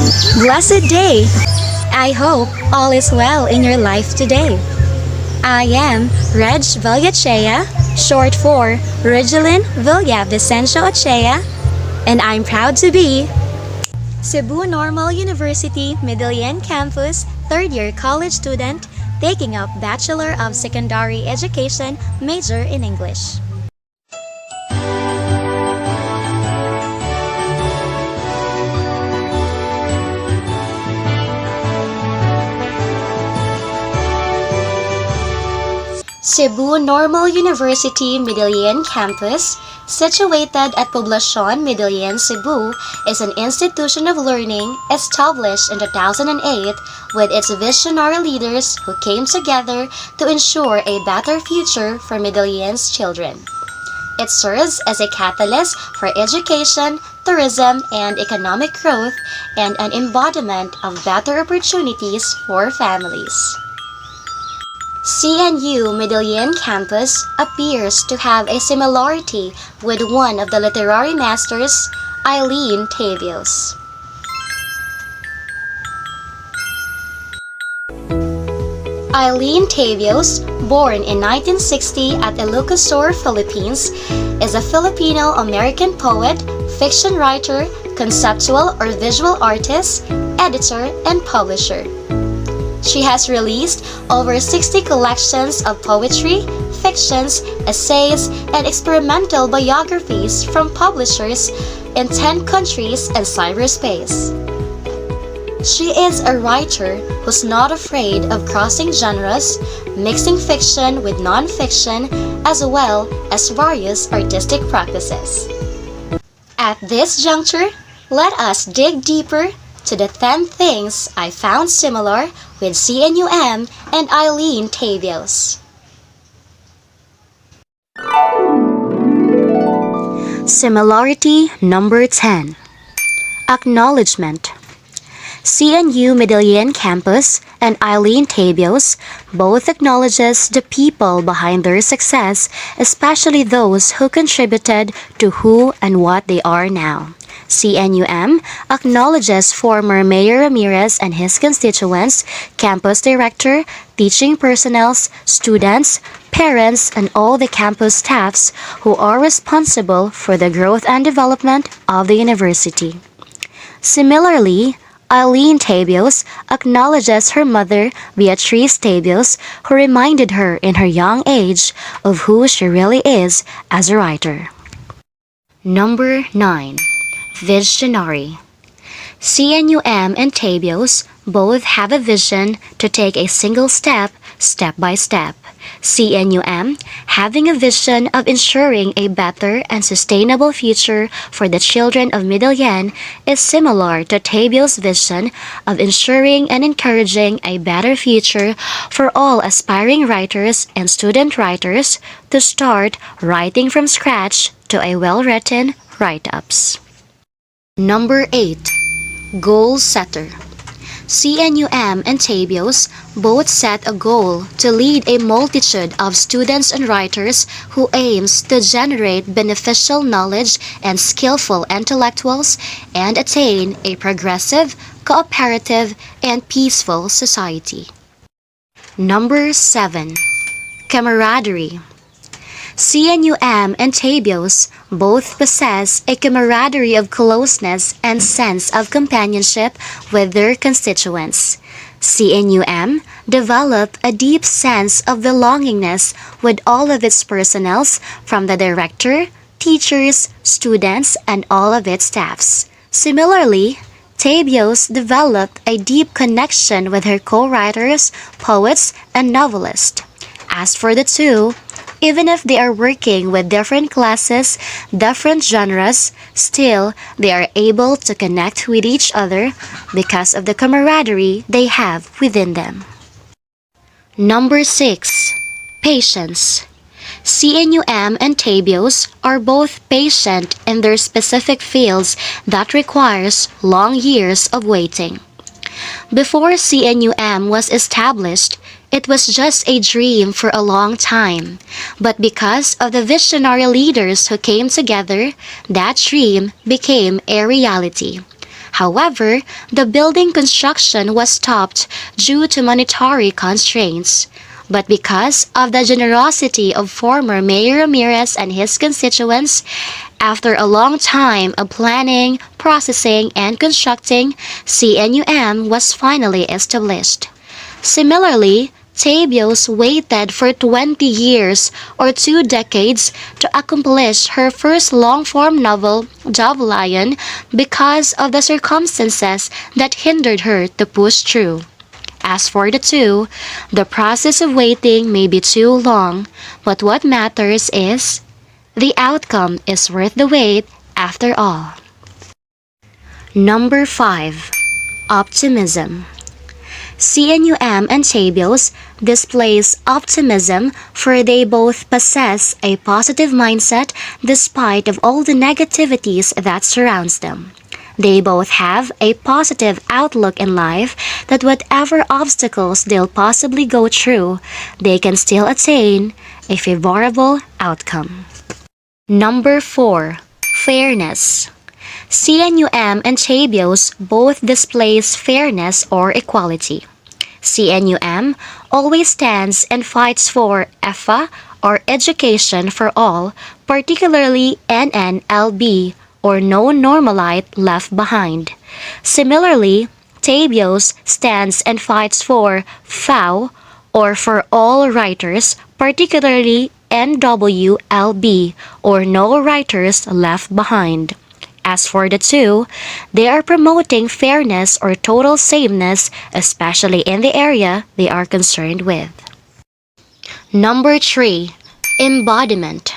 Blessed day! I hope all is well in your life today. I am Reg Villachea, short for Regelin Villa Vicencio Ochea, and I'm proud to be Cebu Normal University Medellin Campus third-year college student taking up Bachelor of Secondary Education major in English. Cebu Normal University Medellin Campus, situated at Poblacion, Medellin, Cebu, is an institution of learning established in 2008 with its visionary leaders who came together to ensure a better future for Medellin's children. It serves as a catalyst for education, tourism, and economic growth, and an embodiment of better opportunities for families. CNU Medellin campus appears to have a similarity with one of the literary masters, Eileen Tabios. Eileen Tabios, born in 1960 at Ilocos, Philippines, is a Filipino-American poet, fiction writer, conceptual or visual artist, editor, and publisher. She has released over 60 collections of poetry, fictions, essays, and experimental biographies from publishers in 10 countries and cyberspace. She is a writer who's not afraid of crossing genres, mixing fiction with non-fiction, as well as various artistic practices. At this juncture, let us dig deeper to the 10 things I found similar with CNU-M and Eileen Tabios. Similarity number 10. Acknowledgement. CNU Medellin campus and Eileen Tabios both acknowledges the people behind their success, especially those who contributed to who and what they are now. CNU-M acknowledges former Mayor Ramirez and his constituents, campus director, teaching personnel, students, parents, and all the campus staffs who are responsible for the growth and development of the university. Similarly, Eileen Tabios acknowledges her mother, Beatriz Tabios, who reminded her in her young age of who she really is as a writer. Number 9. Visionary. CNU-M and Tabios both have a vision to take a single step, step by step. CNU-M having a vision of ensuring a better and sustainable future for the children of Medellin is similar to Tabios' vision of ensuring and encouraging a better future for all aspiring writers and student writers to start writing from scratch to a well-written write-ups. Number 8. Goal Setter. CNU-M and Tabios both set a goal to lead a multitude of students and writers who aims to generate beneficial knowledge and skillful intellectuals and attain a progressive, cooperative, and peaceful society. Number 7. Camaraderie. CNU-M and Tabios both possess a camaraderie of closeness and sense of companionship with their constituents. CNU-M developed a deep sense of belongingness with all of its personnel, from the director, teachers, students, and all of its staffs. Similarly, Tabios developed a deep connection with her co-writers, poets, and novelists. As for the two, even if they are working with different classes, different genres, still they are able to connect with each other because of the camaraderie they have within them. Number 6. Patience. CNU-M and Tabios are both patient in their specific fields that requires long years of waiting. Before CNU-M was established, it was just a dream for a long time, but because of the visionary leaders who came together, that dream became a reality. However, the building construction was stopped due to monetary constraints. But because of the generosity of former Mayor Ramirez and his constituents, after a long time of planning, processing, and constructing, CNU-M was finally established. Similarly, Tabios waited for 20 years or 2 decades to accomplish her first long-form novel, Dove Lion, because of the circumstances that hindered her to push through. As for the two, the process of waiting may be too long, but what matters is the outcome is worth the wait after all. Number 5. Optimism. CNU-M and Tabios displays optimism for they both possess a positive mindset despite of all the negativities that surrounds them. They both have a positive outlook in life that whatever obstacles they'll possibly go through, they can still attain a favorable outcome. Number 4. Fairness. CNU-M and Tabios both displays fairness or equality. CNU-M always stands and fights for EFA or Education for All, particularly NNLB or No Normalite Left Behind. Similarly, Tabios stands and fights for FAO or For All Writers, particularly NWLB or No Writers Left Behind. As for the two, they are promoting fairness or total sameness, especially in the area they are concerned with. Number 3. Embodiment.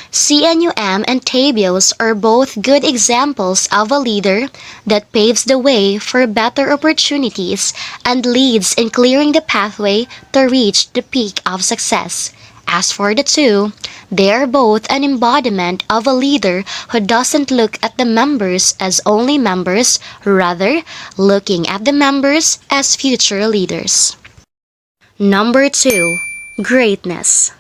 CNU-M and Tabios are both good examples of a leader that paves the way for better opportunities and leads in clearing the pathway to reach the peak of success. As for the two, they are both an embodiment of a leader who doesn't look at the members as only members, rather looking at the members as future leaders. Number 2. Greatness.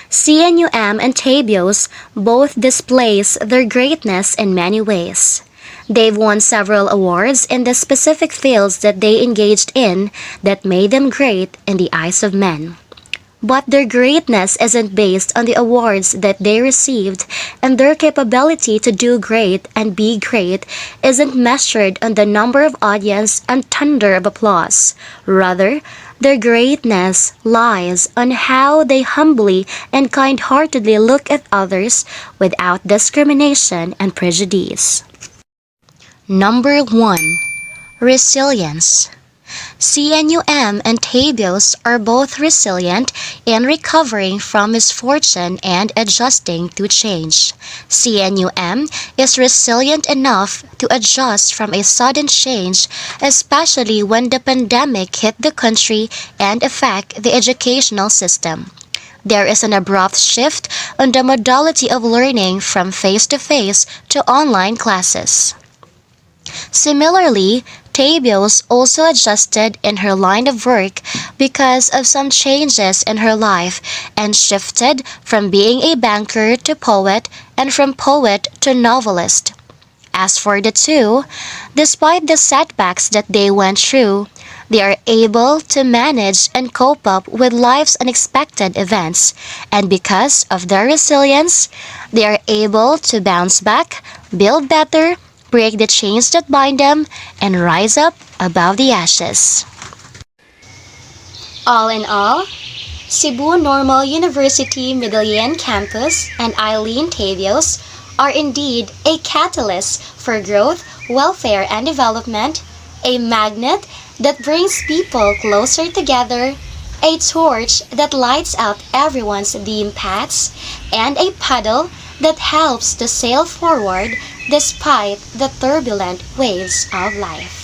CNU-M and Tabios both displays their greatness in many ways. They've won several awards in the specific fields that they engaged in that made them great in the eyes of men. But their greatness isn't based on the awards that they received, and their capability to do great and be great isn't measured on the number of audience and thunder of applause. Rather, their greatness lies on how they humbly and kind-heartedly look at others without discrimination and prejudice. Number 1. Resilience. CNU-M and Tabios are both resilient in recovering from misfortune and adjusting to change. CNU-M is resilient enough to adjust from a sudden change, especially when the pandemic hit the country and affect the educational system. There is an abrupt shift on the modality of learning from face-to-face to online classes. Similarly, Tabios also adjusted in her line of work because of some changes in her life and shifted from being a banker to poet and from poet to novelist. As for the two, despite the setbacks that they went through, they are able to manage and cope up with life's unexpected events, and because of their resilience, they are able to bounce back, build better, break the chains that bind them, and rise up above the ashes. All in all, Cebu Normal University Medellin campus and Eileen Tabios are indeed a catalyst for growth, welfare, and development, a magnet that brings people closer together, a torch that lights up everyone's dim paths, and a paddle that helps to sail forward despite the turbulent waves of life.